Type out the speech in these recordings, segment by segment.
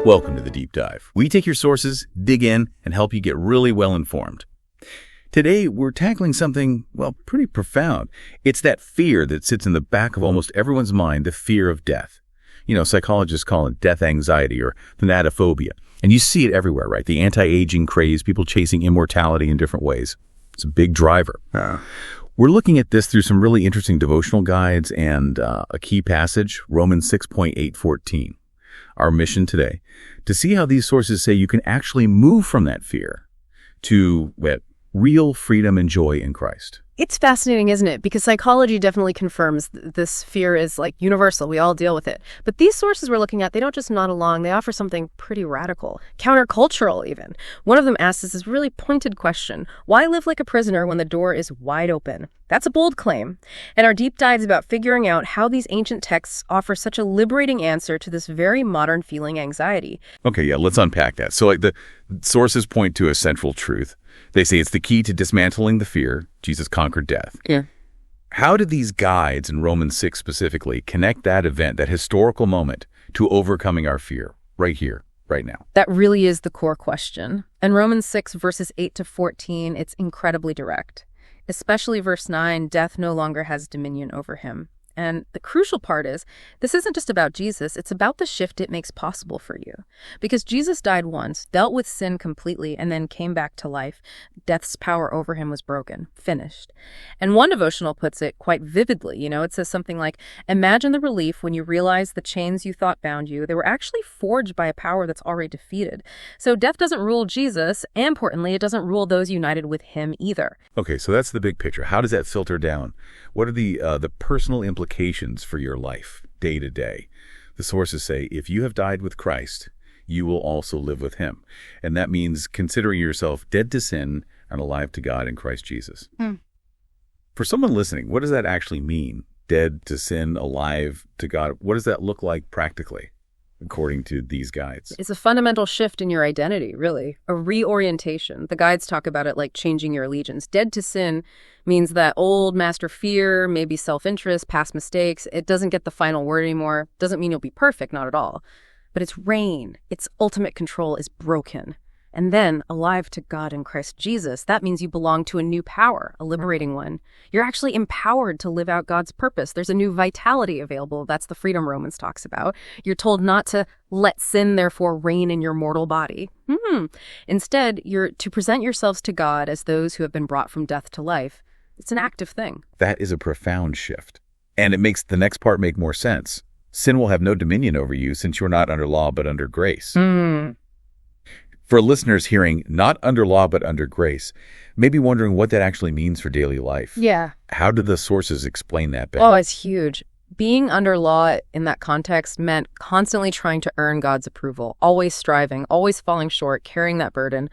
Welcome to the Deep Dive. We take your sources, dig in, and help you get really well informed. Today, we're tackling something, well, pretty profound. It's that fear that sits in the back of almost everyone's mind, the fear of death. You know, psychologists call it death anxiety or thanatophobia. And you see it everywhere, right? The anti-aging craze, people chasing immortality in different ways. It's a big driver. We're looking at this through some really interesting devotional guides and a key passage, Romans 6:8-14. Our mission today, to see how these sources say you can actually move from that fear to real freedom and joy in Christ. It's fascinating, isn't it? Because psychology definitely confirms this fear is like universal. We all deal with it. But these sources we're looking at, they don't just nod along. They offer something pretty radical, countercultural even. One of them asks us this really pointed question: why live like a prisoner when the door is wide open? That's a bold claim. And our deep dive is about figuring out how these ancient texts offer such a liberating answer to this very modern feeling anxiety. Okay, yeah, let's unpack that. So the sources point to a central truth. They say it's the key to dismantling the fear. Jesus conquered death. Yeah. How did these guides in Romans 6 specifically connect that event, that historical moment, to overcoming our fear right here, right now? That really is the core question. In Romans 6, verses 8-14, it's incredibly direct. Especially verse 9, death no longer has dominion over him. And the crucial part is, this isn't just about Jesus, it's about the shift it makes possible for you. Because Jesus died once, dealt with sin completely, and then came back to life. Death's power over him was broken, finished. And one devotional puts it quite vividly. You know, it says something like, imagine the relief when you realize the chains you thought bound you, they were actually forged by a power that's already defeated. So death doesn't rule Jesus, and importantly, it doesn't rule those united with him either. Okay, so that's the big picture. How does that filter down? What are the personal implications for your life, day to day? The sources say, if you have died with Christ, you will also live with him. And that means considering yourself dead to sin and alive to God in Christ Jesus. For someone listening, what does that actually mean? Dead to sin, alive to God. What does that look like practically, according to these guides? It's a fundamental shift in your identity, really. A reorientation. The guides talk about it like changing your allegiance. Dead to sin means that old master fear, maybe self-interest, past mistakes, it doesn't get the final word anymore. Doesn't mean you'll be perfect, not at all. But its reign, its ultimate control is broken. And then, alive to God in Christ Jesus, that means you belong to a new power, a liberating one. You're actually empowered to live out God's purpose. There's a new vitality available. That's the freedom Romans talks about. You're told not to let sin, therefore, reign in your mortal body. Instead, you're to present yourselves to God as those who have been brought from death to life. It's an active thing. That is a profound shift. And it makes the next part make more sense. Sin will have no dominion over you since you're not under law but under grace. For listeners hearing not under law but under grace, maybe wondering what that actually means for daily life. Yeah. How do the sources explain that better? Oh, it's huge. Being under law in that context meant constantly trying to earn God's approval, always striving, always falling short, carrying that burden.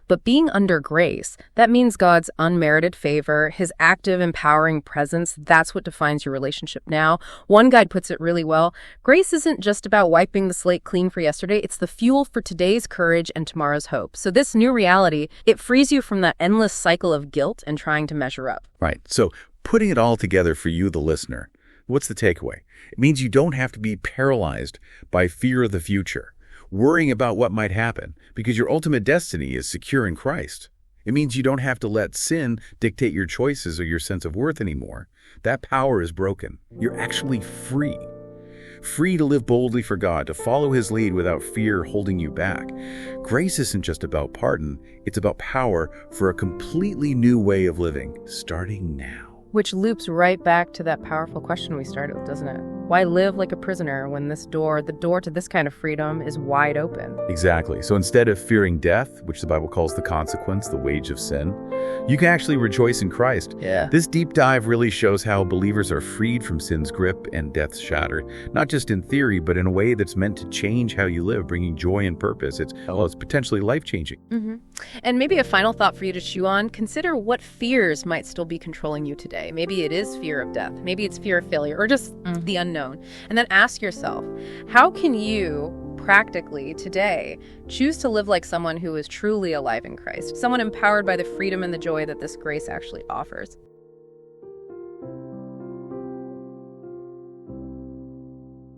But being under grace, that means God's unmerited favor, his active, empowering presence. That's what defines your relationship now. One guide puts it really well. Grace isn't just about wiping the slate clean for yesterday. It's the fuel for today's courage and tomorrow's hope. So this new reality, it frees you from that endless cycle of guilt and trying to measure up. Right. So putting it all together for you, the listener, what's the takeaway? It means you don't have to be paralyzed by fear of the future, worrying about what might happen, because your ultimate destiny is secure in Christ. It means you don't have to let sin dictate your choices or your sense of worth anymore. That power is broken. You're actually free. Free to live boldly for God, to follow his lead without fear holding you back. Grace isn't just about pardon, it's about power for a completely new way of living, starting now. Which loops right back to that powerful question we started with, doesn't it? Why live like a prisoner when the door to this kind of freedom is wide open? Exactly. So instead of fearing death, which the Bible calls the consequence, the wage of sin, you can actually rejoice in Christ. Yeah. This deep dive really shows how believers are freed from sin's grip and death's shatter, not just in theory, but in a way that's meant to change how you live, bringing joy and purpose. It's potentially life-changing. And maybe a final thought for you to chew on, consider what fears might still be controlling you today. Maybe it is fear of death. Maybe it's fear of failure or just the unknown. And then ask yourself, how can you practically today choose to live like someone who is truly alive in Christ, someone empowered by the freedom and the joy that this grace actually offers?